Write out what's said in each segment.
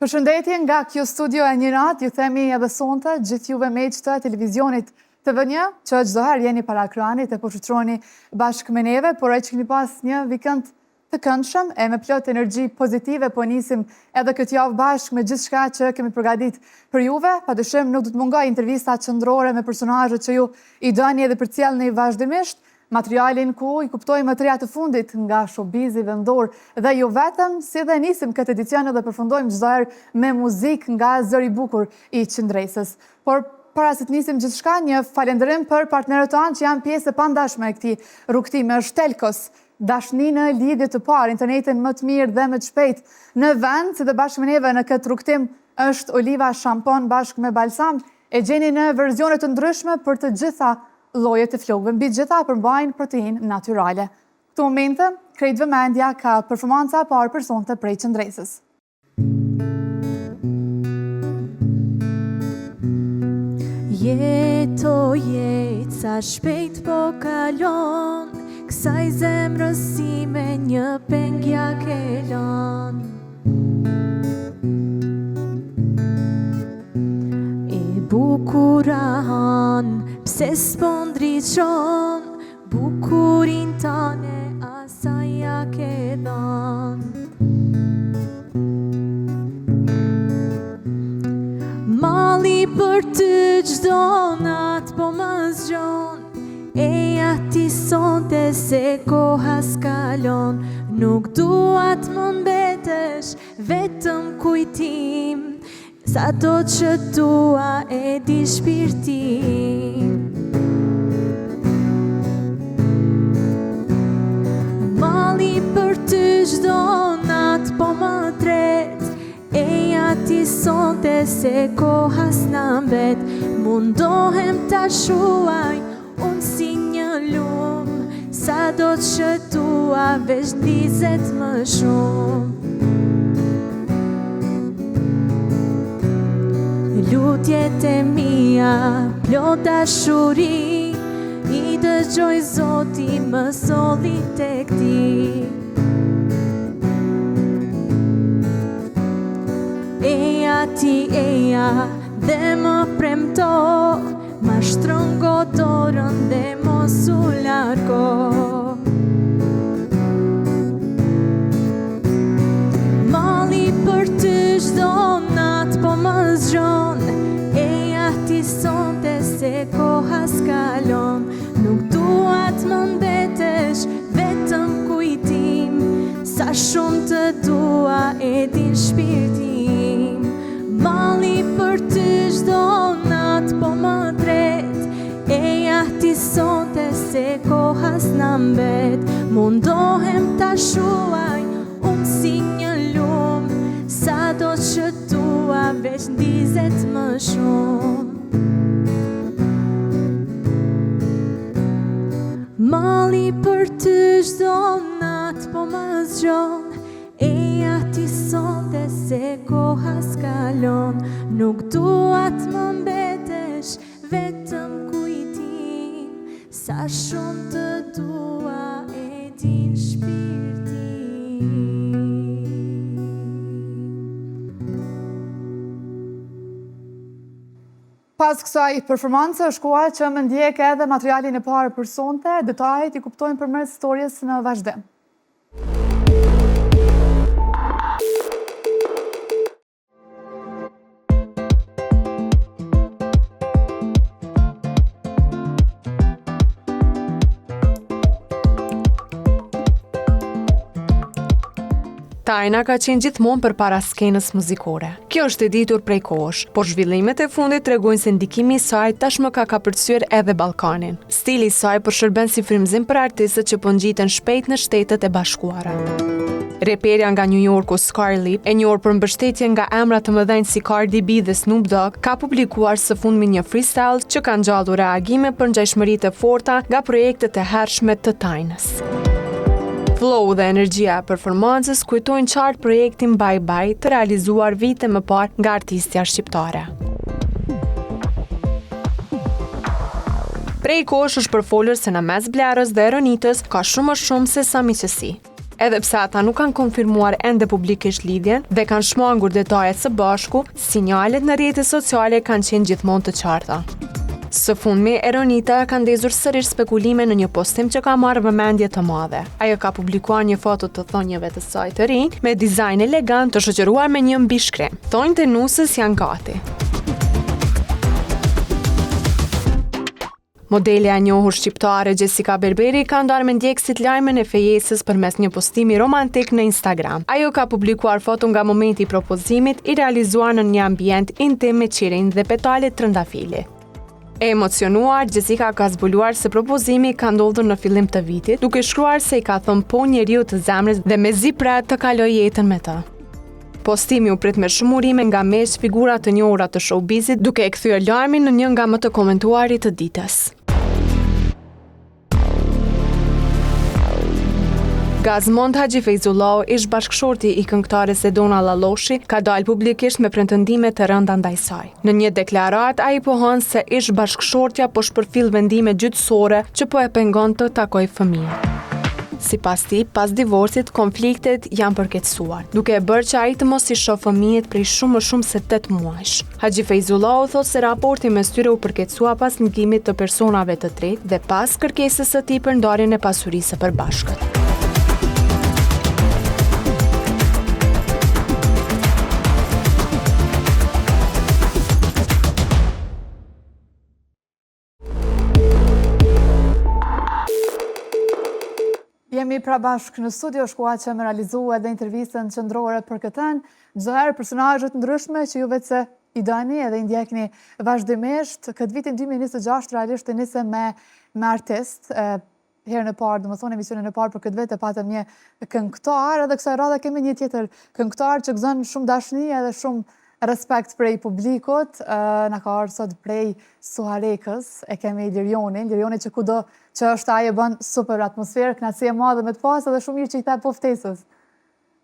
Përshëndetje nga kjo studio e një natë, ju themi edhe sonte gjithë juve miq të televizionit TV1, që çdo herë jeni para ekranit e po shoqëroni bashkë me neve, por ai që keni pas një vikend të këndshëm e me plot energji pozitive, po nisim edhe këtë javë bashkë me gjithçka që kemi përgatitur për juve. Padyshim nuk do të mungoj intervista qendrore me personazhe që ju i dëni edhe përcjellni vazhdimisht. Materialin ku i kuptojmë të reja të fundit nga showbizi vendor dhe jo vetëm, si dhe nisim këtë edicion dhe përfundojmë çdo herë me muzikë nga zëri bukur i qendresës. Por para se të nisim gjithçka, një falënderim për partnerët tanë që janë pjesë e pandashme e këtij rrugtimi, është Telkos, dashni në lidhje të parë, internetin më të mirë dhe më të shpejt në vend, si dhe bashkë me neve në këtë rrugtim është Oliva shampon bashkë me balsam, e gjeni në verzione të ndryshme për të gjitha llojet e flokëve, mbi gjitha përmbajnë protein natyrale. Këto momente, krejt vëmendja ka performanca e parë personte prej qendresës. Jetë sa shpejt po kalon, kësaj zemrës si me një pengja kelon. E bukurahan, pse s'po ndriçon, bukurin tane asaj ja ke dhon. Mali për ty çdo natë po më zgjon, e ati sonte se koha s'kalon, nuk dua të më mbetesh vetëm kujtim, sa do që dua e di shpirtim. Mali për ty çdo natë po më tret, e ati sonte se koha s'na mbet, mundohem ta shuaj unë si një lum, sa do që dua veç ndizet më shumë. Lutjet e mia, plot dashuri, i dëgjoj Zoti më solli tek ti. Eja ti eja dhe më premto, ma shtrëngo dorën dhe mos u largo. Mali për ty çdo natë po më zgjon, e ati sonte se koha s'kalon, nuk dua të më mbetesh vetëm kujtim, sa shumë të dua e din shpirtim. Mali për ty çdo natë po më tret, e ati sonte se koha s'na mbet, mundohem ta shuaj unë si një lum, sa do që dua veç ndizet më shumë. Mali për ty çdo natë po më zgjon, e ati sonte se koha s'kalon, nuk dua të më mbetesh vetëm kujtim, sa shumë të dua e din shpirtim. Pas kësaj performance, shkua që më ndjek edhe materialin e parë për sonte, detajet i kuptojnë përmes historisë në vazhdim. Tajna ka qenë gjithmonë përpara skenës muzikore. Kjo është e ditur prej kohësh, por zhvillimet e fundit tregojnë se ndikimi i saj tashmë ka kapërcyer edhe Ballkanin. Stili i saj përshërben si frymëzim për artistët që po ngjiten shpejt në Shtetet e Bashkuara. Reperja nga New Yorku Scarlett, e njohur për mbështetje nga emra të mëdhenj si Cardi B dhe Snoop Dogg, ka publikuar së fundmi një freestyle që ka ngjallur reagime për ngjashmëritë e forta nga projektet e hershme të Tajnës. Flow dhe energjia e performancës kujtojnë qartë projektin Bye Bye të realizuar vite më parë nga artistja shqiptare. Prej kohësh është përfolur se në mes blerës dhe ironitës ka shumë më shumë se sa miqësi. Edhe pse ata nuk kanë konfirmuar ende publikisht lidhjen dhe kanë shmangur detajet së bashku, sinjalet në rrjetet sociale kanë qenë gjithmonë të qarta. Së fundmi, Eronita ka ndezur sërish spekulime në një postim që ka marrë vëmendje të madhe. Ajo ka publikuar një foto të thonjeve të saj të rinj me dizajn elegant të shoqëruar me një mbishkrem. Thonjtë e nusës janë gati. Modelja e njohur shqiptare Jessica Berberi ka ndarë me ndjekësit lajmen e fejesës përmes një postimi romantik në Instagram. Ajo ka publikuar foto nga momenti i propozimit i realizuar në një ambient intim me qirin dhe petalet trëndafili. E emocionuar, Jessica ka zbuluar se propozimi ka ndodhur në fillim të vitit, duke shkruar se i ka thënë po njeriu të zemrës dhe mezi pret të kaloj jetën me të. Postimi u prit me shumë urime nga mes figura të njohura të showbizit, duke e kthyer lajmin në një nga më të komentuarit të ditës. Gazmond Haxhi Fejzullahu, ish bashkëshorti i këngëtares Sedona Lalloshi, ka dalë publikisht me pretendime të rënda ndaj saj. Në një deklaratë ai pohon se ish bashkëshortja po shpërfill vendime gjyqësore që po e pengon të takojë fëmijën. Sipas tij, pas divorcit, konfliktet janë përkeqësuar, duke e bërë që ai të mos i shoh fëmijët prej shumë më shumë se 8 muajsh. Haxhi Fejzullahu thotë se raporti mes tyre u përkeqësua pas ndikimit të personave të tretë dhe pas kërkesës së tij për ndarjen e pasurisë së përbashkët. Jemi pra bashkë në studio, shkua që me realizu edhe intervistën qëndrore për këtën. Çdo herë personazhe të ndryshme që ju vetë se i dani edhe i ndjekni vazhdimisht. Këtë vitin 2026 realisht e nisëm me artist. Herën e parë, domethënë emisionin e parë për këtë vit e patëm një këngëtar, edhe kësaj radhe kemi një tjetër këngëtar që gëzon shumë dashni edhe shumë respekt prej publikut. Na ka ardhur sot prej Suharekës, e kemi Lirioni që kudo që është ai e bën super atmosferë, kënaqësi e madhe me të pasë dhe shumë mirë që i the po ftesës.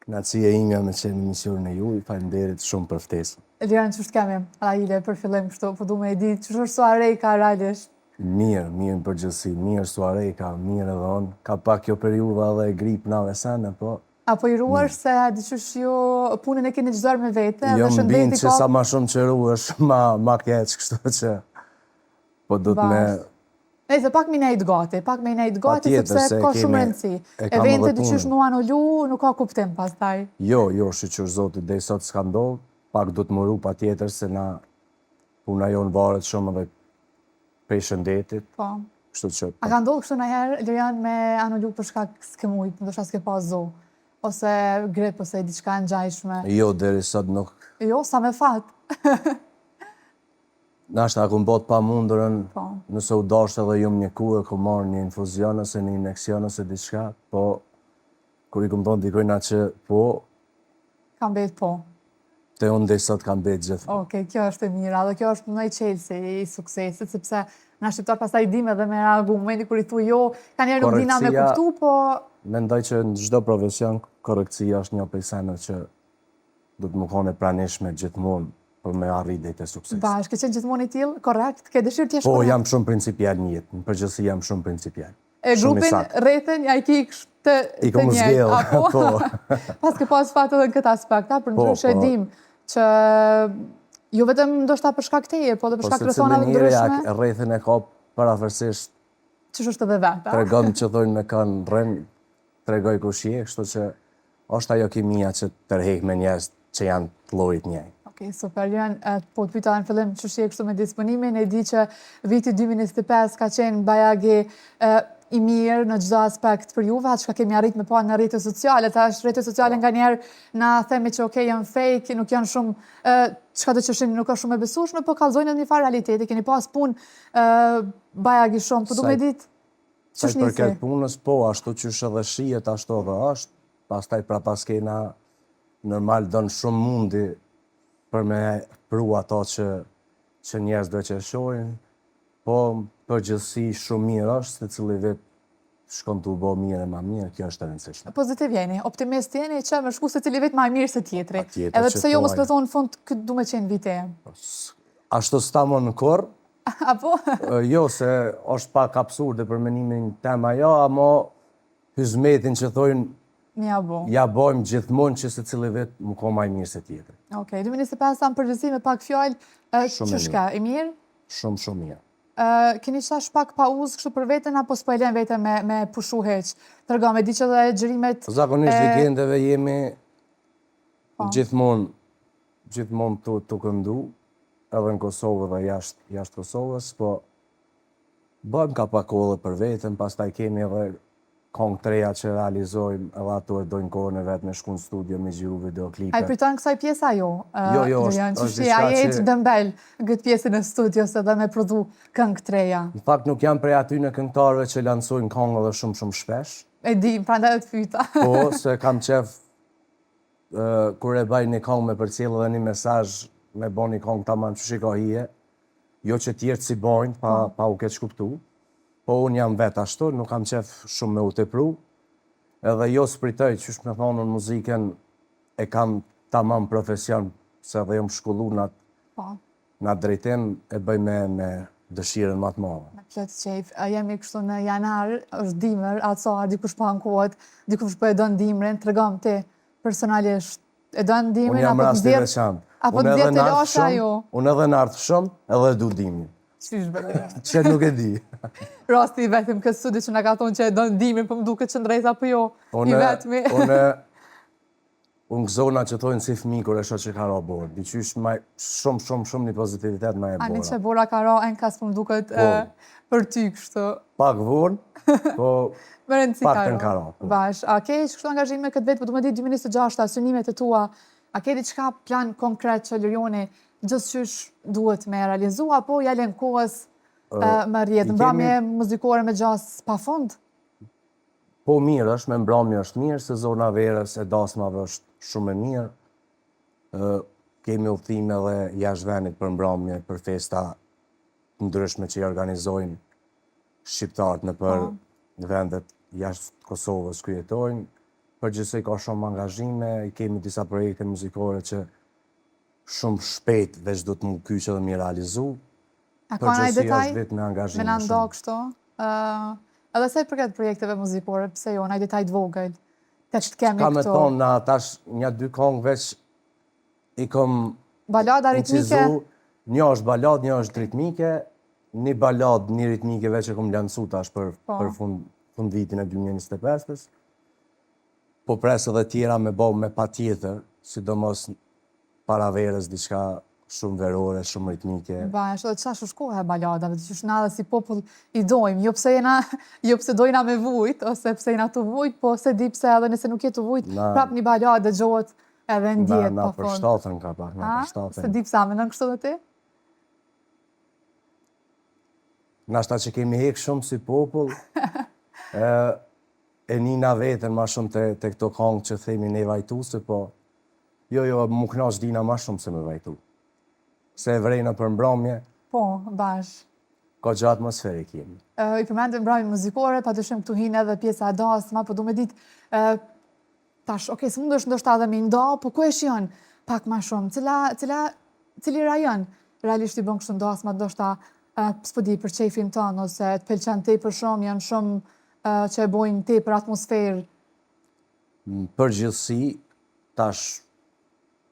Kënaqësia ime me qenë në emisionin e juaj, faleminderit shumë për ftesën. Lirian, ç'është kemi? Aile për fillim kështu, po du me e di ç'është Suhareka realisht. Mirë në përgjithësi, mirë Suhareka, mirë edhe unë. Ka pak kjo periudha dhe grip na dhe sene, po. Apo i ruash se diqysh ju punën e keni çdo me vete, jo dhe më bindë që sa ma shumë që ruash, ma keq, kështu që po du të me... Se pak me nejt gati, sepse ka shumë rëndësi. Eventet diqysh nuk anullu, nuk ka kuptim pastaj. Jo, shqyqyr zotit, dhe i sot s'ka ndodhë, pak du të mëru pa tjetër se na puna jonë varet shumë edhe prej shëndetit. Po. Kështu që... A ka ndodhë kështu nëherë, Lirian, me anullu për shkak s'ke mujt, ndoshta s'ke pas zo, ose grip, ose diçka ngjajshme? Jo, deri sot nuk... Jo, sa me fat. Nashta ku mbot pa mundurën, Po. nëse u dashtë edhe jumë një kuë, ku marrë një infuzion ose një injekcion ose diçka, po, kur i ku mbon dikojna që po, Kam bet po. te unë dhe sot kam bet gjithë. Okej, kjo është e mira, dhe kjo është në i qelsi i suksesit, sepse na shqiptar pastaj dim edhe me reagu, momenti kur i thu jo, ka njerë nuk dina me kuptu, po... Mendoj që në çdo profesion, korrekcia është një prej senave që du të më kone pranishme gjithmonë për me arrit dhe të sukses. Ke qenë gjithmonë i tillë, korrekt, ke dëshirë t'jesh Po, korrekt? jam shumë principial një jetë, në përgjithësi jam shumë principial. E grupin, rrethen, ja i kiksh të I kom zgjedhë, po. Pas ke pas fat edhe në këtë aspekt, për ndryshe dim që jo vetëm ndoshta për shkak teje, po edhe për shkak personave të ndryshme. Po se rrethen e ka parafërsisht. Ç'është edhe vetë. Tregon që thonë me kanë rren, tregoj kush je, kështu që është ajo kimia që tërheq me njerëz që janë të llojit njëjtë. Okej, super, Lirian, po të pyeta në fillim ç'është kështu me disponimin, e di që viti 2025 ka qenë bajagi i mirë në çdo aspekt për juve, atë çka kemi arrit me pa në rrjetet sociale, tash rrjetet sociale nganjëherë na themi që okay, janë fake, nuk janë shumë çka do të thoshin, nuk ka shumë e besueshme, po kallzojnë në një farë realiteti, keni pas punë bajagi shumë, po du me ditë ç'është nisi. Për këtë punës, po, ashtu qysh edhe shihet, ashtu edhe është, pastaj prapas kena normal don shumë mundi për me pru ato që njerëz do që shohin, po përgjithësi shumë mirë është, se cili vit shkon të u bo mirë e ma mirë, kjo është e rëndësishme. Pozitiv jeni, optimist jeni, që më shku se cili vit ma mirë se tjetri. Tjetër Edhe që pse jo po, mos me thonë në fund, këtë du me qenë vite. Ashtu s'ta më në korë, Apo? jo, se është pak absurde për menimin tema jo, amo hizmetin që thojnë Ja bo. Ja bojmë gjithmonë që se cili vetë më ko maj mirë se tjetër. Okej, 2025 sa më përgjithësi me pak fjallë, Shumë që shka, e mirë? Shumë mirë. Keni qash pak pauzë kështu për veten, apo s'po e len veten me pushu heq? Tërga, me di që dhe gjërimet... Zakonisht vikendeve jemi gjithmonë të këndu, edhe në Kosovë dhe jashtë Kosovës, po bëjmë ka pak kohë për veten, pastaj kemi edhe kong treja që realizojmë, edhe ato e dojnë kohën e vetë me shku në studio, me gjiru videoklipe. A i priton kësaj pjesa jo? Jo, është diçka që... A jetë dëmbel këtë pjesën e studios edhe me prodhu këngë treja? Në fakt nuk jam prej aty në këngëtarëve që lansojnë kongë edhe shumë shpesh. E di, prandaj të fyta. Po, se kam qef, kur e baj një kongë me përcjellë edhe një mesazh me bo një kongë tamam që shiko hije, jo që tjertë si bojnë, pa u keq kuptu. Po unë jam vetë ashtu, nuk kam qef shumë me u tepru, edhe jo spritoj që shme thonë në muzikën e kam tamam profesion, se edhe jom shkollu në drejtim e bëj me dëshirën më të madhe. Me plot qejf, jemi kështu në janar, është dimër, atësar, dikush po ankohet, dikush po e do ndimrin, të regam ti personalisht, e do ndimrin, Unë jam rasti veçantë. Apo të vjetë të lasha jo? Unë edhe në artë shumë, edhe du dimrin. Qysh bëllë? Që nuk e di. Rasti i vetëm këtë studi që nga ka thonë që e do ndimrin, po më duke që ndrejt apo jo, i vetëmi. Unë gëzona që thojnë si fëmi kur e shoh që ka ra borë. Diqysh shumë një pozitivitet ma e bora. Ani që bora ka ra, en kas po më duket për ty kështu. Pak vonë, po pak të në ka ra. Bash, a ke kështu angazhime këtë vetë, po du me di 2026, synimet e tua, a ke diçka plan konkret që Lirioni gjithçysh duhet me realizua, apo jalen kohës më rjetë, mbrëmje muzikore me gjas pa fund? Po mirë është, me mbrëmje është mirë, sezona verës e dasmave është shumë e mirë. Kemi udhëtime edhe jashtë vendit për mbrëmje, për festa ndryshme që i organizojnë shqiptarët në për vendet jashtë Kosovës ku jetojnë. Përgjithësi ka shumë angazhime, kemi disa projekte muzikore që shumë shpejt veç do të më kyqe dhe mi realizu. A ka nëjë detaj? Është vetë me angazhime me shumë. kështu? Edhe se përket projekteve muzikore, pse jo, nëjë detaj të vogël? Të që të kemi këto? Ka me thonë, na tash një dy kongë veç i kom balada ritmike? Një është balad, një është ritmike. Një balad, një ritmike veç e kom lansu tash për fund vitin e 2025. Po presë edhe tjera me bo me pa tjetër, sidomos para verës diçka shumë verore, shumë ritmike. Bash, dhe qash është kohë e baladave, të qysh na dhe si popull i dojmë, jo pse dojna me vujt, ose pse jena të vujt, po se di pse edhe nëse nuk je të vujt, prap një balad dhe gjohet edhe ndjet Na pa fund. përshtatën ka pak, na përshtatën. Se di pse me nën kështu dhe ti? Nashta që kemi hek shumë si popull, e nina vetën ma shumë të këto kongë që themi ne vajtuse, po jo, mu knash dina ma shumë se me vajtu. Se e vrejna për mbrëmje, Po, bash. ka gjë atmosferi kemi. I përmendëm mbrëmje muzikore, pa të shumë këtu hinë edhe pjesa e dasma, po du me ditë, tash, së mund është ndoshta edhe me nda, po ku e shion pak ma shumë? Cili rajon realisht i bën kështu dasma, ndoshta s'po di për qefin tonë, ose të pëlqen te për shumë, janë shumë që e bojnë te për atmosferë? Për gjithësi, tash,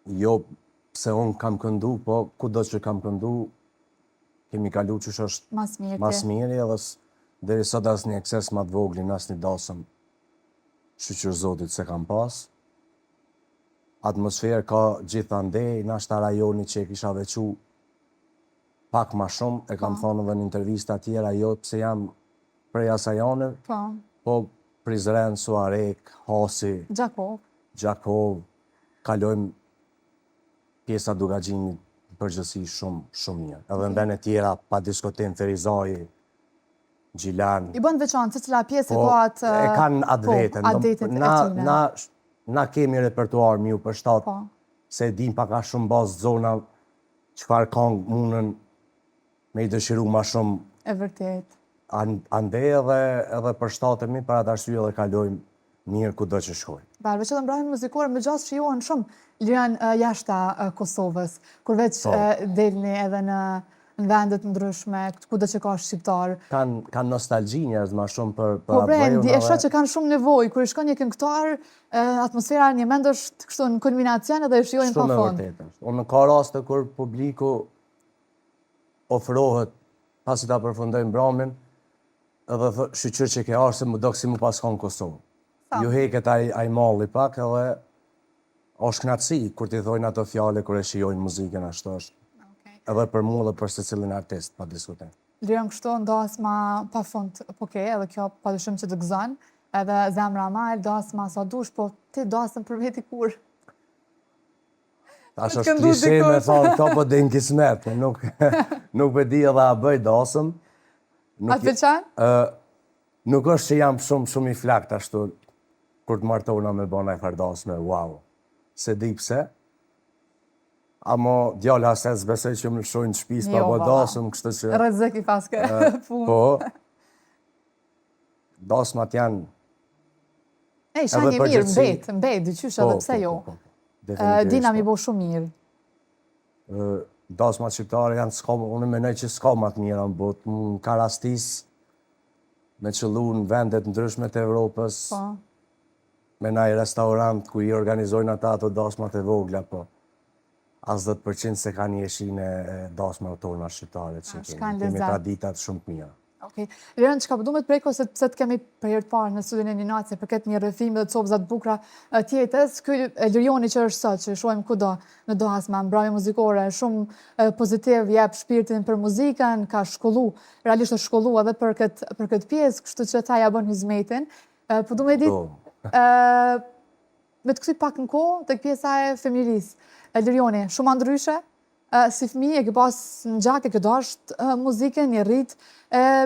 jo pse unë kam këndu, po kudo që kam këndu, kemi kalu që është mas miri, edhe deri sot as një ekses ma të voglin, as një dasëm shqyqër zotit se kam pas. Atmosferë ka gjithandej, nashta rajoni që e kisha vequ pak ma shumë, e kam thonë edhe në intervista tjera, jo pse jam prej asajanër, po Prizren, Suarek, Hasi, Gjakov, kalojmë pjesa Dugagjinit përgjësi shumë mirë. Edhe në vene tjera, pa diskotin, Ferizaj, Gjilan. I bënd veçanë, se cila pjesë e atë... E kanë atë vetën. Na kemi repertuar mi u për shtatë, se dim paka shumë bazë zona qëfar kongë mundën me i dëshiru ma shumë. E vërtet. Ande edhe për shtatëmi, para të arsye edhe kalojmë mirë ku do që shkojmë. Veç edhe mbrëmje muzikore me gjas shijohen shumë Lirian jashta Kosovës, kur veç delni edhe në në vendet ndryshme, kudo që ka shqiptar. Kanë nostalgji njerëz ma shumë për Po bre, atë e shoh që kanë shumë nevojë, kur i shkon një këngëtar, atmosfera një mend është kështu në kulminacion edhe e shijojnë pa shumë e fund. vërtetë. Unë ka raste kur publiku ofrohet pasi ta përfundojnë mbramin, edhe shqyqyr që ke arse më do kësi mu pas ka në Kosovë. Ju heket ai malli pak edhe është knatësi kur t'i thojnë ato fjale kur e shijojnë muzikën ashtu është. Edhe për mu dhe për se cilin artist, pa diskutim. Lirën kështu ndasma pa fund, po edhe kjo pa dyshim që të gëzon, edhe zemra mal, dasma sa dush, po ti dasëm për veti kur. Tash është klishe me thonë këto po din kismet, nuk për di edhe a bëj dasëm. A të pëlqen? Nuk është që jam shumë i flakt ashtu, kur të martona me bëna i fardasme, wow. Se di pse. Amo djallë haset zbesej që më lëshojnë shpis pa po dasëm, kështë që... Rëzëk i paske punë. Po, dasmat janë... E, shanje mirë, mbet, dyqysh edhe pse jo. Dina mi bo shumë mirë. Dasmat shqiptare janë s'kom, unë menoj që s'kom atë mira në botë, më ka rastis me qëllu në vendet ndryshme të Evropës, me naj restaurant ku i organizojnë ato dasmat e vogla, po. As 10% se ka një jeshin e dasme tona shqiptare që kemi traditat shumë të mira. Okej. Lirën, çka po du me të preko se pse të kemi për herë të parë në studion e një natë, për këtë një rrëfim dhe të copëzat bukra tjetës, ky Lirioni që është sot, që shohim kudo në dasma, mbrëmje muzikore, shumë pozitiv, jep shpirtin për muzikën, ka shkollu, realisht është shkollu edhe për këtë pjesë, kështu që ta ja bën hizmetin. Po du me ditë, me të kësi pak në kohë, tek pjesa e femnirisë. Lirioni, shumë ndryshe, si fëmijë e ke pas në gjak, e ke dasht muzikën, një rrit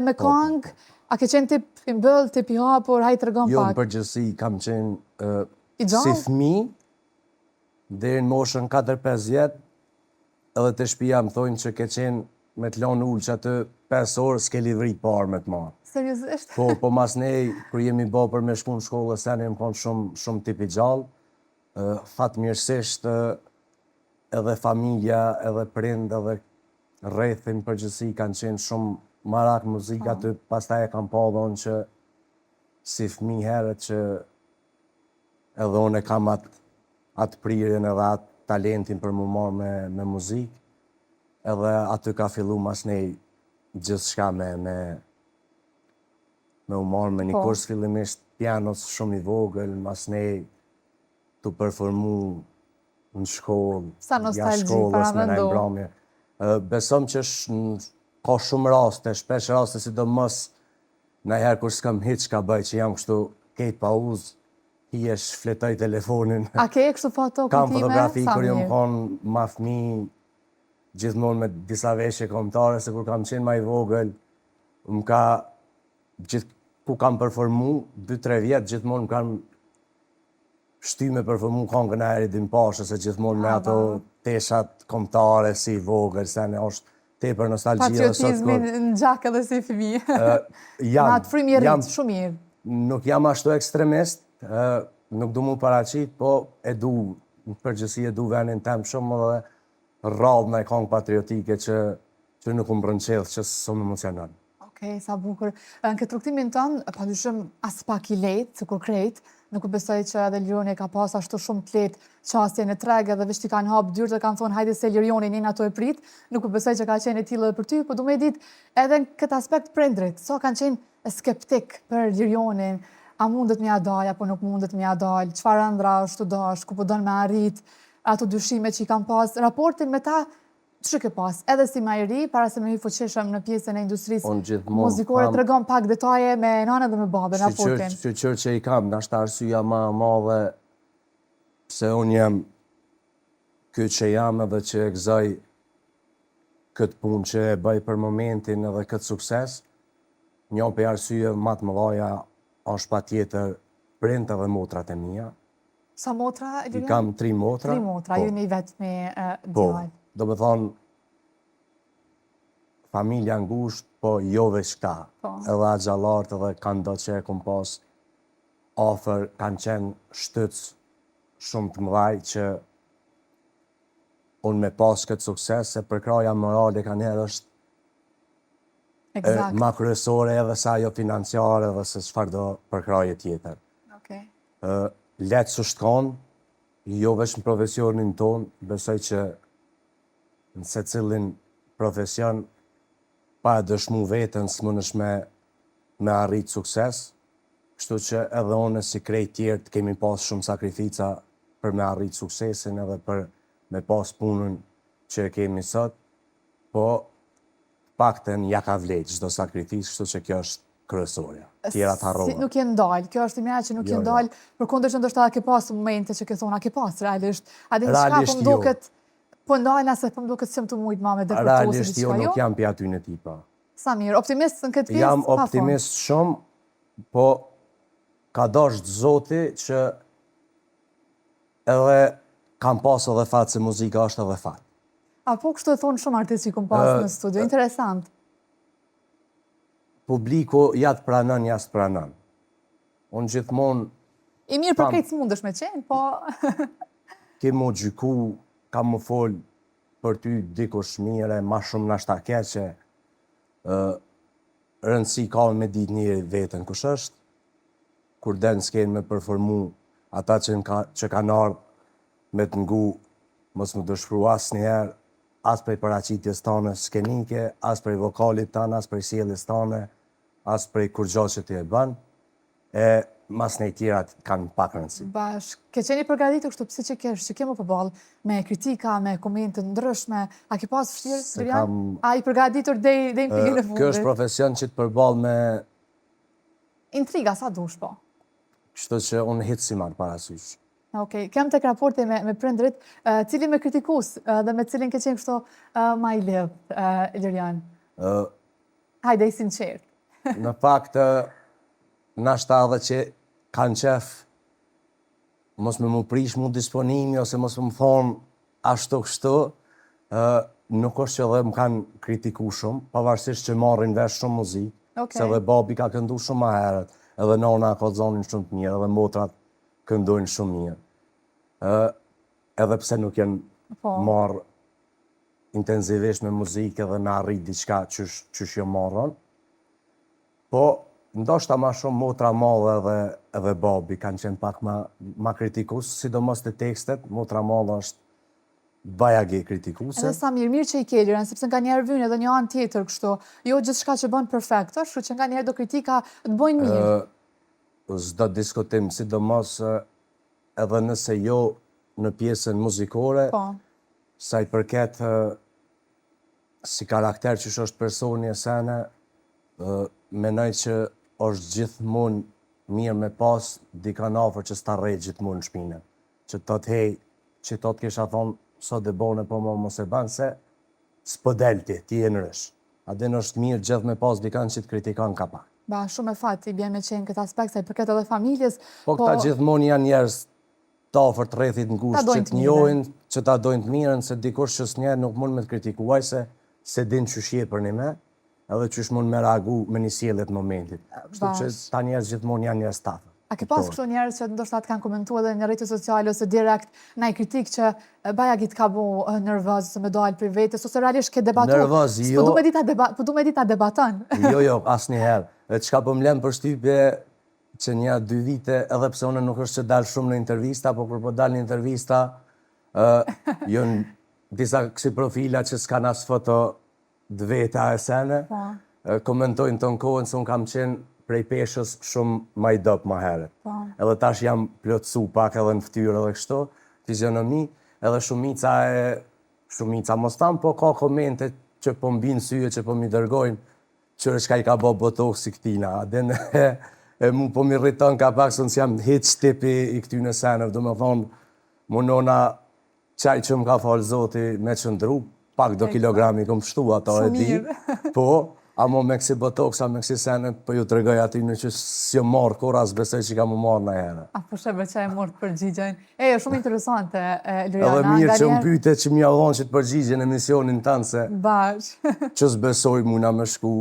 me këngë, a ke qenë tip i mbëll, tip i hapur, hajtë rëgën pak? Jo, në përgjithësi kam qenë si fëmijë, deri në moshën 4-5 vjetë, edhe të shtëpia më thonë që ke qenë me të lanë ullë që atë 5 orë s'ke livrit parë me të marë. Seriosisht? Po mas nej, kër jemi bo për me shku në shkollë, se në jem konë shumë tip i gjallë, fatmirësisht edhe familja, edhe prind, edhe rrethin përgjithësi kanë qenë shumë marak muzika, aty pastaj e kam pa dhonë që si fëmi herët që edhe unë e kam atë prirjen edhe atë talentin për mu marrë me muzikë, edhe aty ka fillu mas nej gjithë shka me u marrë me një kurs fillimisht pianos shumë i vogël, mas nej të performu në shkollë, jashtë shkollës me në mbrëmje. Besom që ka shumë raste, shpesh raste si do mos najherë kur s'kam hiç ka bëj që jam kështu kejt pauzë, hiesh, fletoj telefonin. A ke kështu foto Kam fotografi kur jam konë ma fëmi, gjithmonë me disa veshje kombëtare, se kur kam qenë ma i vogël, më ka, ku kam performu, 2-3 vjetë, gjithmonë më kam shty me performu këngën e Eridin Pashë, se gjithmonë me ato teshat kombëtare si vogël, se ne është tepër nostalgjia. Patriotizmin në gjak edhe si fëmi. Në atë frymë i rritë, shumë mirë. Nuk jam ashtu ekstremist, nuk du mu paraqit, po në përgjësi e du venin tem shumë dhe rrallë në këngë patriotike që nuk më rënqedhë, që shumë emocional. Okej, sa bukur. Në këtë rukëtimin tonë, pa dyshim as pak i lejtë, si kur krejtë, nuk u besoj që edhe Lirioni ka pas ashtu shumë të lehtë qasje në treg, edhe veç t'i kanë hapë dyrë dhe kanë thonë hajde se Lirioni njën ato e prit, nuk u besoj që ka qenë e tillë edhe për ty, po du me ditë edhe në këtë aspekt prindrit, so kanë qenë skeptik për Lirionin, a mundet me adal, apo nuk mundet me adal, çfarë ëndra është të dash, ku po don me arrit, ato dyshime që i kanë pas, raportin me ta, që ke pas, edhe si ma i ri, para se me i fuqishëm në pjesën e industrisë muzikore, të regon pak detaje me nane dhe me babën, raportin. Shqyqyr që i kam, nashta arsyeja ma madhe, pse unë jam këtë që jam edhe që e gëzoj këtë punë që e bëj për momentin edhe këtë sukses, një për arsye ma të mëdhaja është pa tjetër prind edhe motrat e mija. Sa motra? I kam 3 motra. 3 motra, ju një vetë me djallë. Do me thonë, familja ngusht, po jo veç këta. Edhe agjallartë edhe kanë do që e kom pas ofër, kanë qenë shtytës shumë të mëdhaj që unë me pas këtë sukses, se përkraja morale ka njerë është Eksakt. ma kryesore edhe sa ajo financiare dhe se çfarë do përkraje tjetër. Okej. Letë së shtkon, jo veç në profesionin ton, besoj që në se cilin profesion, pa e dëshmu vetën s'mënesh me arrit sukses, kështu që edhe one si krejt tjertë kemi pas shumë sakrifica për me arrit suksesin edhe për me pas punën që e kemi sot, po pakten ja ka vlejt çdo sakrificë, kështu që kjo është kryesorja. Tjera të harrohen. Nuk je ndalë, kjo është i mira që nuk je Jo, jo. ndalë, përkundër që ndoshta ke pas momente që ke thonë, a ke pas realisht, a di çka Realisht, po m'duket, po ndalë se po m'duket s'jam të mujt ma me depërtuar se Realisht jo diçka, nuk jam pi aty në tipa. Sa mirë, optimist në këtë pjesë? Jam pa fond. optimist shumë, po ka dashur Zoti që edhe kam pas edhe fat se muzika është edhe fat. Apo kështu e thonë shumë artistë që i kom pas në studio, interesant. Publiku ja të pranon, ja s'pranon. Unë gjithmonë I mirë për krejtë s'mundesh me qenë, po... ke mu gjyku, kam më fol për ty dikush mire, ma shumë nashta keqe, rëndësi ka me ditë njëri vetën kush është, kur den s'ken me performu ata që kanë ardhë me të ngu, mos më dëshpru asë njerë, as prej paraqitjes tane skenike, as prej vokalit tane, as prej sjelljes tane, as prej kur gjo që ti e bën, e mas ne tjerat kanë pak rëndësi. Bashk, ke qeni përgatitur kështu pse që kesh, që kemo përballë me kritika, me komente ndryshme, a ke pas vështirë, Lirian? A i përgatitur dej në pikën e fundit? Kjo është profesion që të përball me, Intriga, sa dush po? kështu që unë hitë si marë parasysh. Okej, kem tek raporte me prindrit, cili me kritikus dhe me cilin ke qenë kështu ma i lidh, Lirian? Hajde, i sinqert. Në fakt, nashta edhe që kanë qef mos me mu prish mu disponimi ose mos me mu thonë ashtu kështu, nuk është që edhe më kanë kritiku shumë, pavarësisht që marrin vesh shumë muzikë, Okej. se edhe babi ka këndu shumë ma herët, edhe nona ka zonin shumë të mirë, edhe motrat këndojnë shumë mirë. Edhe pse nuk jenë Po. marrë intenzivisht me muzikë edhe me arrit diçka qysh jo marrën, po ndoshta ma shumë motra madhe edhe babi kanë qenë pak ma kritikus, sidomos të tekstet, motra madhe është bajagi kritikuse. Edhe sa mirë që i ke Lirian, sepse nga njerë vynë edhe një anë tjetër kështu, jo gjithçka që bën perfekt, është, kështu që nga njerë do kritika të bojnë mirë. S'do diskutim, sidomos edhe nëse jo në pjesën muzikore, Po, sa i përket si karakter që është personi e sene, menoj që është gjithmonë mirë me pas dikan afër që s'ta rrejt gjithmonë në shpinë. Që të të hej, që të të kisha thonë, sot e bone, po më mos e banë, se s'po delti, ti e në rësh. A din është mirë gjithë me pas dikan që të kritikan ka pak. ba, shumë e fat, i bjen me qenë këtë aspekt, sa i përket edhe familjes, Po këta gjithmonë janë njerëz të afër të rrethit Ta ngushtë dojnë që të të mirën. njohin, që ta dojnë të mirën, se dikush që s'njerë nuk mund me të kritikuaj se din që shje për një me, edhe që mund me reagu me një sjellje të momentit. Kështu që Bash. ta njerëz gjithmonë janë njerëz tafë. A ke pas kështu njerëz që ndoshta të kanë komentuar edhe në rrjetet sociale ose direkt në kritik që bajagi të ka bu nervoz ose me dalë për vetes ose realisht ke debatuar? Nervoz, jo. Po du me di ta debaton. Jo, asnjëherë. E çka po më lëm përshtypje që 1-2 vite, edhe pse unë nuk është që dal shumë në intervista, po kur po dal në intervista, janë disa kësi profila që s'kan as foto të veta e sene, komentojnë ton kohën se unë kam qenë prej peshës shumë ma i dop ma herët. Edhe tash jam plotësu pak edhe në ftyrë edhe kështu, fizionomi, edhe shumica mos tam, po ka komente që po mbinë syje, që po mi dërgojnë, qërë shka i ka bo botoksi këtina. Adin e mu po mi rriton ka pak, së nësë jam hiç tipi i këtyne senëve, do me thonë, munona qaj që më ka falë zoti me qëndru, pak do kilogrami kom pështu ato e di, po, amo me kësi botoksa, me kësi senet, po ju të regoj aty në që s'jo marë kur as besoj që ka më marë në herë. A po shebe që e morë të përgjigjen. Jo, shumë interesante, Liriana. Edhe mirë që më pyte që m'ja dhonë që të përgjigjen emisionin tanë se Bash. që s'besoj muna me shku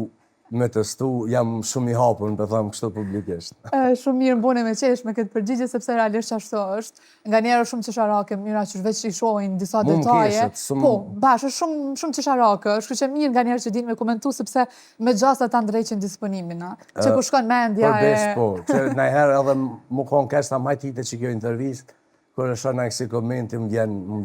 me testu, jam shumë i hapur, për them kështu publikisht. Shumë mirë mbune me qesh me këtë përgjigje, sepse realisht ashtu është. Nga njerë shumë qesharake, mira që veç i shohin disa detaje. Po, bashkë, shumë qesharake, është që mirë nga njerë që din me komentu, sepse me gjasa ta ndreqin disponimin, që ku shkon mendja e... Përbes, po, që najherë edhe më konë kesh ta majtite që kjo intervist, kër e shona kësi komenti më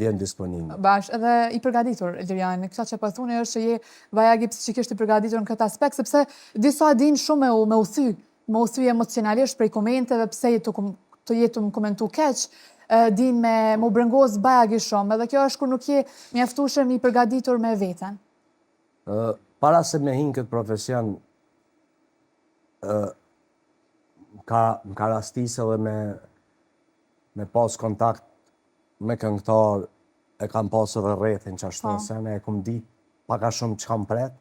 vjen disponibil. Bash, edhe i përgatitur, Lirian, kësa që pëthune është që je vajagi psikisht i përgatitur në këtë aspekt, sepse disa din shumë me u thy emocionalisht prej komenteve, pse të jetu më komentu keq, din me më brëngoz vajagi shumë, edhe kjo është kur nuk je mjaftueshëm i përgatitur me veten. Para se me hinë këtë profesion, ka rastisë edhe me pas kontakt me këngëtar, e kam pas edhe rrethin që ashtu në sene, e kom dit paka shumë që kam pret,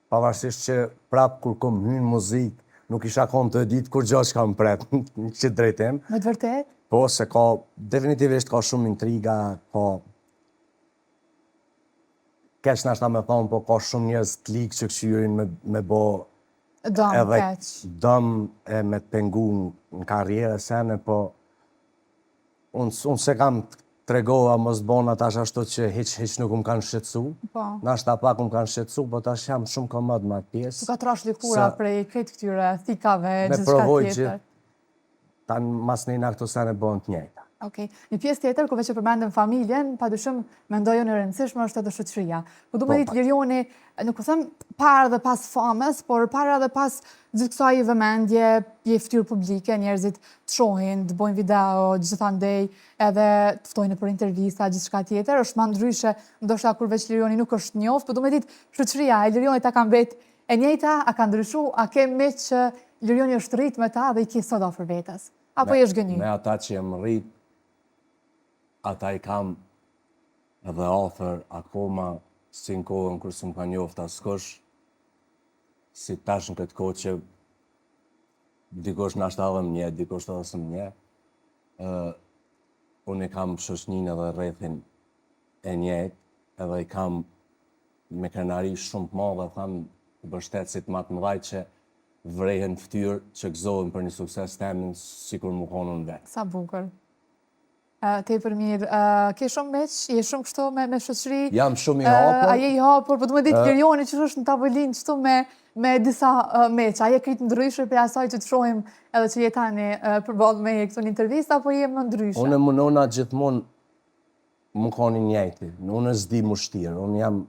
pavarësisht që prap kur kom hynë muzik, nuk isha kon të dit kur gjo që kam pret, në që drejtim. Me të vërtet? Po, se definitivisht ka shumë intriga, keq nashta me thonë, po ka shumë njerëz të ligë që këshyrin me bo Dëm, keq. Dëm e me të pengu në karrierë sene, po unë se kam tregova mos bona tash ashtu që hiç nuk më kanë shqetësu. Nashta pak më kanë shqetësu, po tash jam shumë komod me atë pjesë. Tu ka trash lëkura prej këtë këtyre thikave, gjithçka tjetër. Me provoj që tanë mas nejna këto sene bëhen të njëjta. Okej. Një pjesë tjetër, kur veç e përmendëm familjen, padyshim mendoj unë e rëndësishme është edhe shoqëria. Po du me ditë Lirioni, nuk u them para dhe pas famës, por para dhe pas gjithë kësaj vëmendje, je fytyrë publike, njerëzit të shohin, të bojnë video, gjithandej, edhe të ftojnë për intervista, gjithçka tjetër, është ma ndryshe, ndoshta kur veç Lirioni nuk është njoft, po du me ditë shoqëria e Lirionit ta ka mbet e njëjta, a ka ndryshu, a ke me që Lirioni është rrit me ta dhe i ke sot afër vetes? Apo je zhgënjur? Me ata që jem rrit, ata i kam edhe ofër akoma si në kohën kër s'm ka njoft askush, si tash në këtë kohë që dikush nashta edhe më nje, dikush edhe s'm nje. Unë i kam shoqnin edhe rrethin e njejt, edhe i kam me krenari shumë të madhe, tham bështetësit ma të mëdhaj që vrehen ftyrë që gëzohen për një sukses temin si kur më konë në vetë. Sa bukur. Tepër mirë. Ke shumë meq? Je shumë kështu me shoqëri? Jam shumë i hapur. A je i hapur? Po du me ditë Lirioni që është në tavolinë qëtu me disa meq. A je kritë ndryshë për asaj që të shohim edhe që je tani përballë me këtu një intervist, apo je më ndryshë? Unë mënona gjithmonë më koni njejti. Unë s'di më shtirë. Unë jam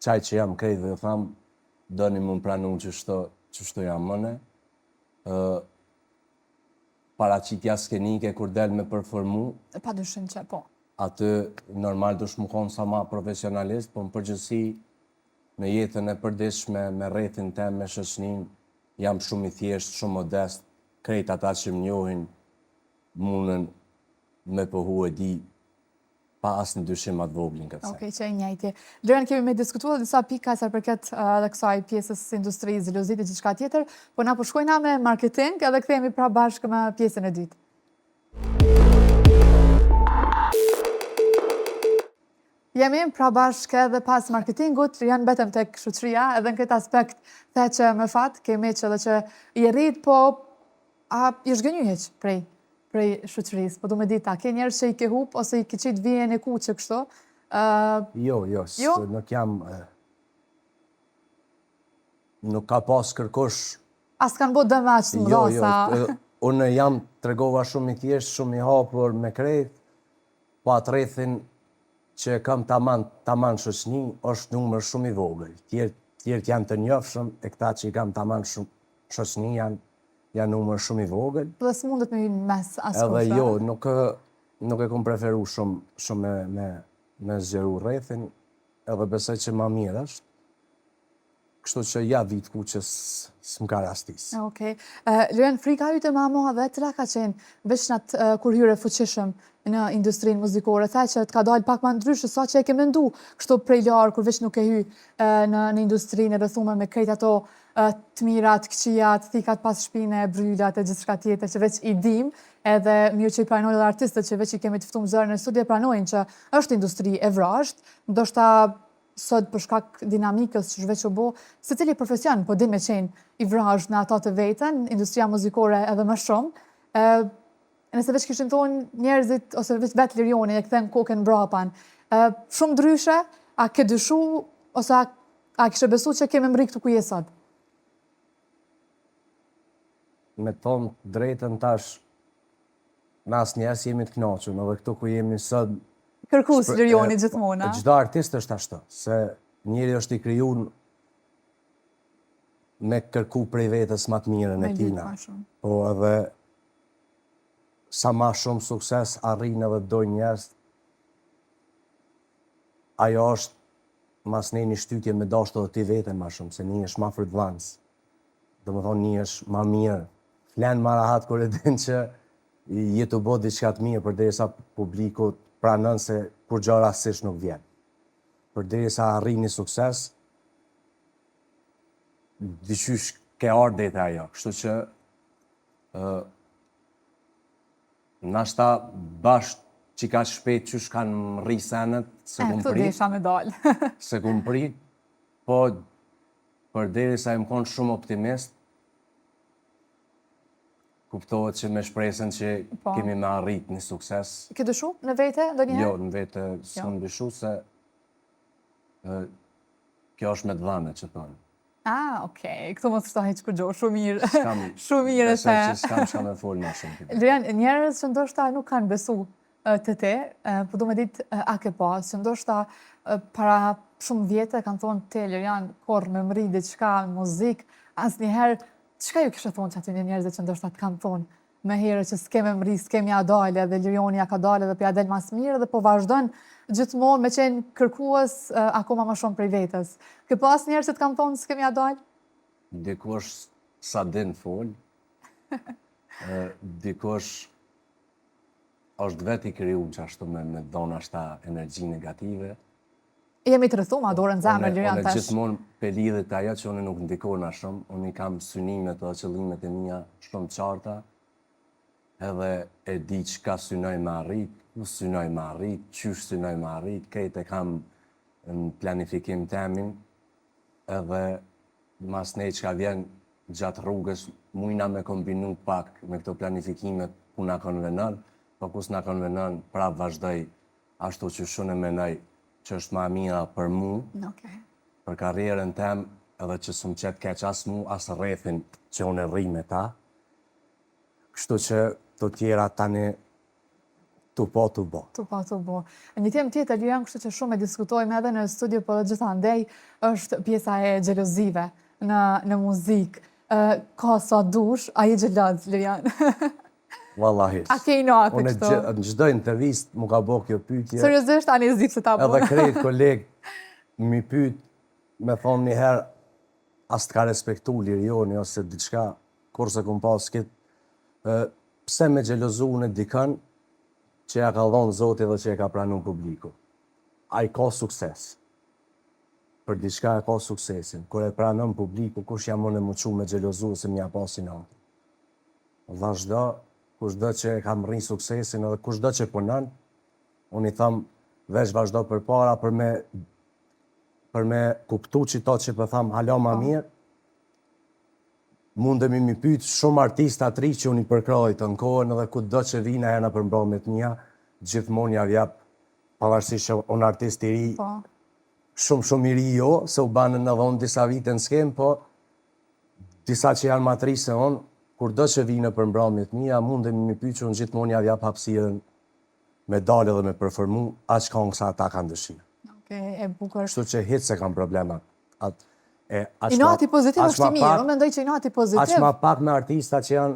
qaj që jam krejt dhe thamë, dëni më pranu që shto jam mëne. Paraqitja skenike kur del me performu. Padyshim që, po. Atë normal dush më konë sa ma profesionalist, po në përgjësi me jetën e përdeshme, me rrethin tem, me shoqnin, jam shumë i thjesht, shumë modest, krejt ata që më njohin, munën me pëhu e di, pa asë në dyshim atë voglin këtë se. Okej, që e njajtje. Lirian, kemi me diskutuar disa pika sa përket dhe kësaj pjesës industrisë, zilozit e gjithçka tjetër, po na përshkojna me marketing edhe kthehemi pra bashkë me pjesën e dytë. Jemi pra bashkë edhe pas marketingut, Lirian betëm tek shoqëria, edhe në këtë aspekt the që me fat, kemi që edhe që i rrit, po i zhgënjyheq prej shoqërisë, po du me dita, ke njerëz që i ke hup, ose i ke qitë vijen e kuqe kështu? Jo, nuk jam... Nuk ka pas kërkosh... As kanë bo dëme aqë të mëdha sa... Unë jam tregova shumë i thjesht, shumë i hapur me krejt, po atë rrethin që kam taman shoqni, është numër shumë i vogël. Tjerët janë të njofshëm, e këta që i kam taman shoqni janë numër shumë i vogël. Dhe s'mundet me hynë mes askush. Edhe jo, nuk e kom preferu shumë me zgjeru rrethin, edhe besoj që ma mirë është. Kështu që ja vit ku që s'm ka rastis. Okej. Lirian, frika jute ma moha dhe tëra ka qenë veçnat kur hyre fuqishëm në industrinë muzikore, the që të ka dalë pak ma ndryshë, sa që e ke mendu kështu prej larë, kur veç nuk e hy në industrinë e rëthume me krejt ato të mirat, këqijat, thikat pas shpine, bryllat e gjithçka tjetër që veç i dim, edhe mirë që i pranojnë edhe artistët që veç i kemi të ftuar zërë në studio pranojnë që është industri e vrasht, ndoshta sot për shkak dinamikës që zhveq u bo, se cili profesion po di me qenë i vrajsh në ato të vetën, industria muzikore edhe më shumë, nëse veç kishin thonë njerëzit, ose vetë Lirioni e këthen kokën mbrapan, shumë ndryshe, a ke dyshu, ose a kishe besu që keme mri këtu ku je sot? Me thonë drejtën tash, në asë njerës jemi të knaqën, edhe këtu ku jemi sot, Kërkus Lirioni gjithmona. Çdo artist është ashtu, se njëri është i krijuar me kërku prej vetës më të mirën e tina. Po edhe sa ma shumë sukses arrin edhe dojnë njerëz, ajo është mas ne një shtytje me dashtë edhe ti veten ma shumë, se një është ma fridhvanës. Do më thonë një është ma mirë. Flenë ma rahat kër e din që jetu bo diçka të mirë, përderisa publiku pranon se kur gjë rastësisht nuk vjen. Përderisa arrin një sukses, diqysh ke ardhe e ajo. Kështu që nashta bashkë që ka shpejt qysh kanë rri senet, se kum Këtu prit, desha me dalë. se kum prit, po përderisa im konë shumë optimist, kuptohet që me shpresën që Po. kemi me arrit një sukses. Ke dyshu në vete, do njëherë? Jo, në vete s'kam dyshu se kjo është me dhane që thonë. Okej, këtu mos shtohet që kërgjohë, shumë mirë. S'kam- Shumë mirë e besoj the. që s'kam shka me folë ma shumë. Lirian, njerëz që ndoshta nuk kanë besu të te, po du me ditë a ke pas, që ndoshta para shumë vjetë kanë thonë te Lirian, korë me mri diçka, muzik, asnjëherë, çka ju kishe thonë që aty një njerëzit që ndoshta të kanë thonë me herë që s'keme mri, s'kemi a dalë, dhe Lirioni ja ka dalë dhe pja del mas mirë, dhe po vazhdojnë gjithmonë me qenë kërkues akoma më shumë prej vetës. Ke pas njerëz që të kanë thonë s'kemi a dalë? Dikush sa din folë, dikush është vetë i kriju që ashtu me dhona ashta energji negative. Jemi të rëthu, ma dorën zemër, Lirian One tash. gjithmonë pe lidhet ajo që unë nuk ndikona shumë, unë i kam synimet dhe qëllimet e mia shumë qarta, edhe e di që ka synoj me arrit, ku synoj me arrit, qysh synoj me arrit, kejt e kam në planifikim temin, edhe mas ne që ka vjen gjatë rrugës, mujna me kombinu pak me këto planifikimet ku na konvenon, po kus na konvenon, prap vazhdoj ashtu që shumë e menoj që është ma mira për mu, Okej. për karrierën tem, edhe që s'm qet keq as mu, as rrethin që unë e rri me ta. Kështu që të tjera tani tu po. Tu bo. Një temë tjetër, Lirian, kështu që shumë e diskutojmë edhe në studio, po dhe gjithandej është pjesa e xhelozive në muzikë. Ka sa dush, a je xheloz, Lirian? Wallahi. A ke i natë Unë kështu? në çdo intervist mu ka bo kjo pyetje, Seriozisht, a një zipë se ta bo? edhe krejt kolegë mi pyet, me thonë një herë, as të ka respektu Lirioni ose diçka, kurse kum pas këtë, pse me xhelozu në dikën që ja ka dhonë Zoti dhe që e ka pranu publiku. A i ka sukses. Për diçka e ka suksesin. Kur e pranon publiku, kush jam unë e muqu me xhelozu se m'ja pasin atë. Vazhdo, kushdo që e kam rri suksesin edhe kushdo që punon, unë i tham veç vazhdo për para për me kuptu që to që për tham hala ma mirë, mundemi mi pyet shumë artista të ri që unë i përkroj të në kohën edhe kudo që vina e në përmbromit mija, gjithmonë ja vjap, pavarësisht që unë artist i ri, Po. shumë i ri jo, se u banën edhe unë disa vite në skem, po disa që janë matri se unë, kur do që vinë për mbromjet mija, mundemi mi pyet që unë gjithmonë ja vjap hapësirën me dalë dhe me përformu, aq kanë sa ata kanë dëshirë. Okej, e bukur. Kështu që hiç se kam problema. Inati pozitiv është i mirë, unë mendoj që inati Aq pozitiv ma pak me artista që janë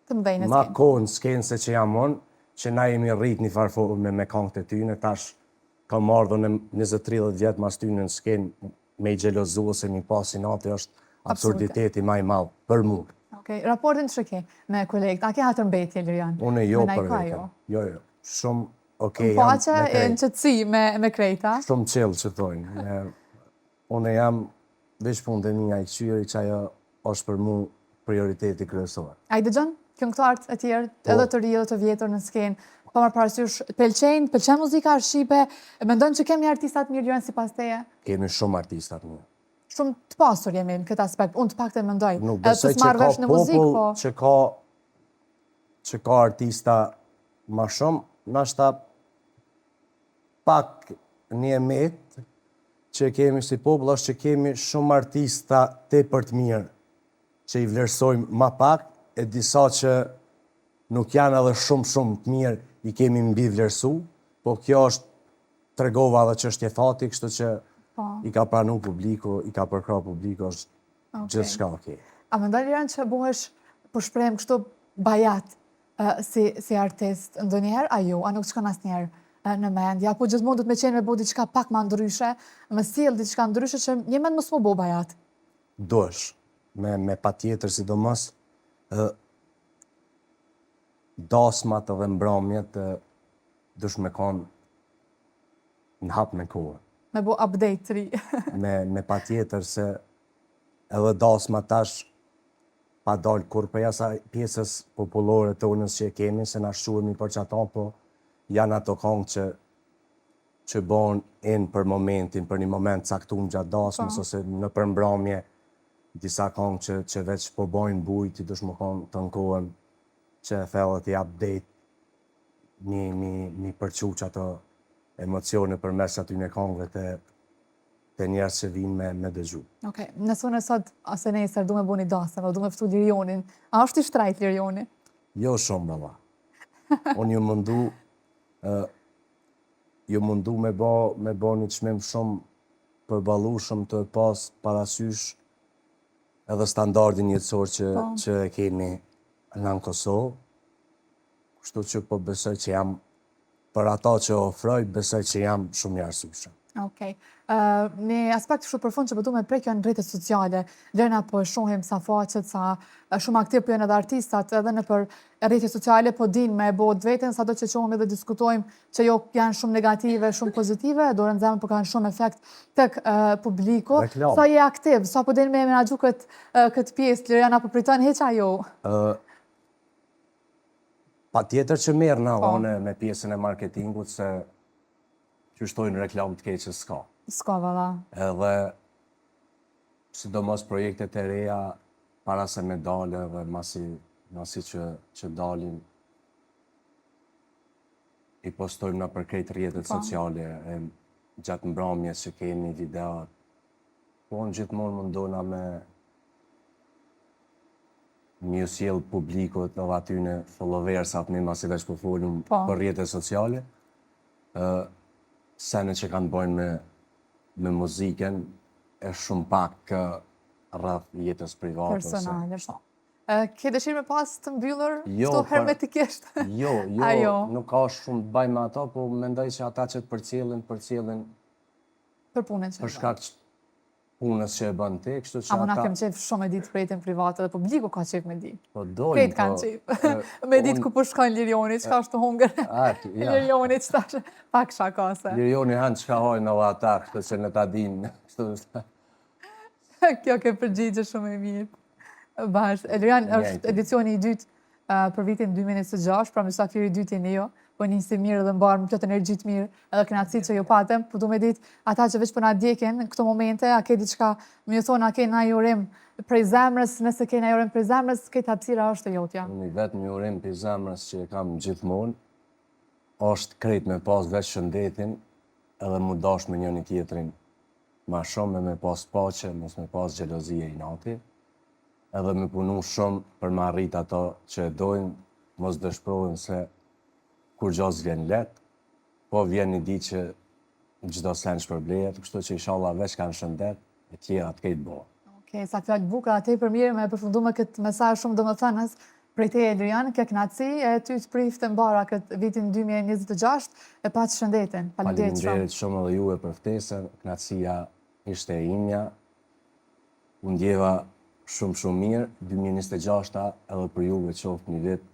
të mbejnë në ma skenë. kohë në skenë se që jam unë, që na jemi rrit një farfo me këngët e tyne, tash kam ardhur në 20-30 vjetë mas tyne në skenë me i gjelozu ose mi pasi nati është absurditeti ma i madh për mu. Okej, raportin që ke me kolegët, a ke hatër mbetje, Lirian? Unë jo Me na i për ka, vetëm. Jo. Shumë okej Në jam pache me e në krejt. qëtësi me krejta. Shumë qellë që thojnë. Unë jam veç punë të mija i qyri që ajo është për mu prioriteti kryesor. A i dëgjën këngëtarët e tjerë, edhe të ri edhe të vjetër në skenë, pa marrë parasysh, pëlqen muzika shqipe, mendon që kemi artistat mirë janë sipas teje? Kemi shumë artistat mirë. Shumë të pasur jemi në këtë aspekt. Unë të paktën mendoj. Nuk Edhe besoj të që marrë ka vesh në muzikë, popull po. që ka artista ma shumë, nashta pak një emet që kemi si popull është që kemi shumë artista tepër të mirë që i vlerësojmë ma pak, e disa që nuk janë edhe shumë të mirë i kemi mbi vlerësu, po kjo është tregova edhe çështje fati, kështu që i ka pranu publiku, i ka përkra publiku, është gjithçka okej. A mendon Lirian që buhesh, po shprehem kështu bajat si artist ndonjëherë, a jo, a nuk shkon asnjëherë në mendje, apo gjithmonë do të më qenë me bo diçka pak ma ndryshe, me sjell diçka ndryshe që një mend mos më bo bajat? Duhesh, me patjetër sidomos dasmat edhe mbrëmjet dush me konë në hap me kohë. Me bo update të ri. me patjetër se edhe dasma tash pa dalë kur për asaj pjesës popullore të unës që e kemi, se na shquemi për që ato, po janë ato këngë që bon për momentin, për një moment caktuar gjatë dasmës, ose në përmbrëmje, disa këngë që veç po bojnë bujt, i dush më konë të nkohen, që e thellët i update, një përquq ato emocione për mes aty në këngëve të njerës që vinë me dëgju. Okej, nëse unë sot, ose nesër, du me bo një dasëm, du me fëtu Lirionin, a është i shtrajt Lirioni? Jo shumë, baba. Unë ju mundu me bo një çmim shumë përballueshëm të pas parasysh edhe standardin jetësor që e kemi në Kosovë. Kështu që po besoj që jam, për ata që ofroj, besoj që jam shumë i arsyeshëm. Okej. Një aspekt shumë përfund që po du me prek janë rrjetet sociale. Lërna po e shohim sa faqet, sa shumë aktiv po janë edhe artistat edhe në për rrjetet sociale, po din me bo të vetën, sa do që qohemi dhe diskutojmë që jo janë shumë negative, shumë pozitive, do rëndzemë po kanë shumë efekt tek publiku. Reklam. Sa je aktiv, sa po din me menagju këtë pjesë, Liriana po priton heqa jo? Pa tjetër që merë na one me pjesën e marketingut, se që shtojnë reklam të keqë s'ka. S'ka, valla. Edhe, sidomos projektet e reja, para se me dale dhe masi që dalin, i postojmë na për krejt rrjetet sociale, gjatë mbrëmjes që kemi videat. Po në gjithmonë mundona me një sjell publikut edhe atyne followersat, mi masi veç po folum për rrjetet sociale, sene që kanë bojnë me muziken e shumë pak rreth jetës private. Personale, po. Ke dëshirë me pas të mbyllur Jo, këto hermetikisht? Jo, nuk ka shumë të baj me ato, po mendoj që ata që të përcjellin Për punën që për shkak punës që e bën ti, kështu që ata... Amo na kem qef shumë me ditë projektin private dhe publiku ka qef me di. Po dojnë, Krejt kanë qef. Me ditë ku po shkojnë Lirioni, çka është të hungër. Lirioni, ç'tash pak shakase. Lirioni hanë çka hojnë edhe ata, kështu që në ta dinë. Kjo ke përgjigje shumë e mirë. Bash, Lirian është edicioni i dytë për vitin 2026, pra mysafiri i dytë jeni jo, po njësi mirë dhe mbarë më plot energji të mirë edhe kënaqësi që ju patëm, po du me ditë ata që veç po na ndjekin në këto momente, a ke diçka, më ju thonë, a ke na urim prej zemrës, nëse ke na urim prej zemrës, këtë hapësira është e jotja. Unë vetëm urim prej zemrës që e kam gjithmonë, është krejt me pas veç shëndetin, edhe mu dash me njëri tjetrin ma shumë, me pas paqe, mos me pas xhelozi e inati, edhe me punu shumë për me arrit ato që e dojnë, mos dëshpërojnë se kur gjos vjen let, po vjen një ditë që çdo sen shpërblehet, kështu që inshallah veç kanë shëndet, e tjera të ketë bo. Okej, sa fjallë bukura, atej për mirë me përfundu me këtë mesazh shumë domethënës prej teje Lirian, kjo kënaqësi e ty të priftë të mbara këtë vitin 2026 e pa të shëndetin. Faleminderit shumë. Faleminderit shumë edhe juve për ftesën, kënaqësia ishte e imja. Unë ndjeva shumë mirë, 2026 edhe për juve qoftë një vit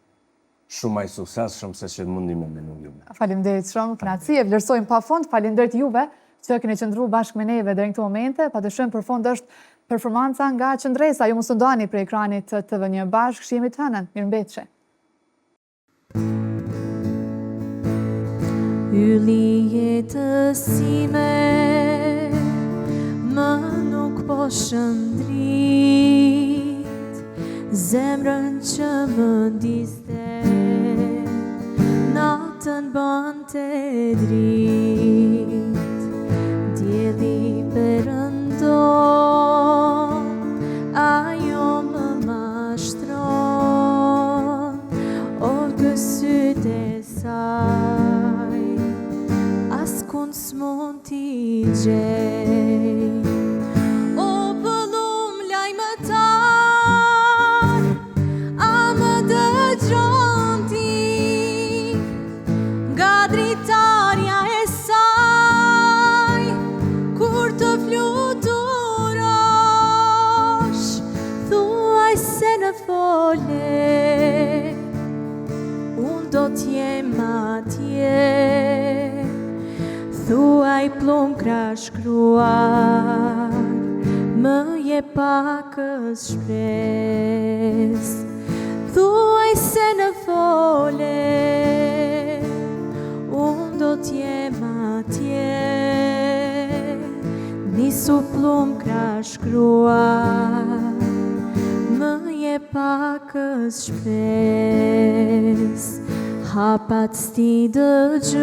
shumë ai sukses, shumë se që mundi me menu juve. Faleminderit shumë, kënaqësi e vlerësojmë pafund. Faleminderit juve që keni qëndruar bashkë me neve deri në këtë momente. Padyshim përfund është performanca nga qendresa. Ju mos u ndani për ekranit të TV1 bashkë, shihemi të hënën. Mirëmbëjtje. Ylli jetësime më nuk po shëndrit, zemrën që më ndiste natën bante drit. Dielli perëndon, ajo më mashtron, o gësyt e saj askund s'mund t'i gjej. O pëllum lajmëtar, a më dëgjon ti nga dritarja e saj, kur të fluturosh, thuaj se në fole unë do t'jem atje. Thuaj plum krashkruar, më je pakës shpres. Thuaj se në fole unë do t'jem atje. Nisu plum krashkruar, më je pakës shpres. Hapat s'ti dëgjoj,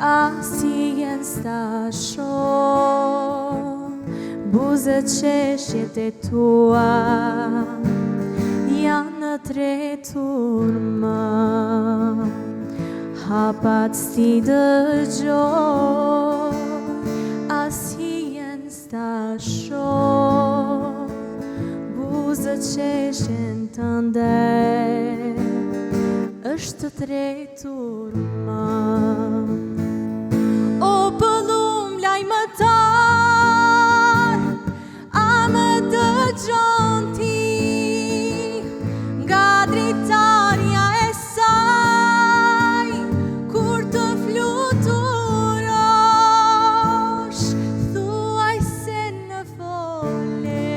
asi jen s'ta shoh, buzët qeshjet e tua janë në tretur më. Hapat s'ti dëgjoj, asi jen s'ta shoh, buzët qeshjen tënde është tretur më. O pëllum lajmëtar, a më dëgjon ti nga dritarja e saj, kur të fluturosh, thuaj se në fole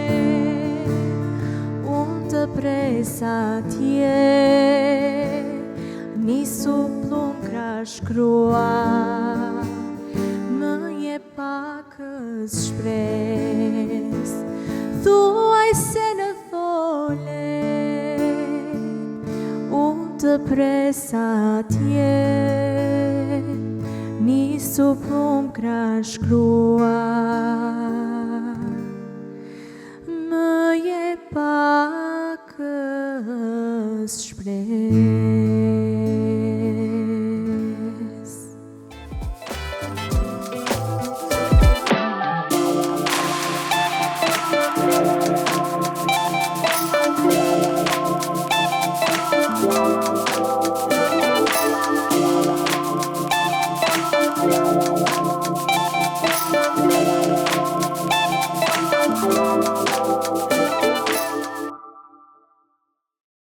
unë të pres atje. Nisu plum krashkruar, më je pakës shpres. Thuaj se në fole unë të pres atje. Nisu plum krashkruar, më je pakës shpres.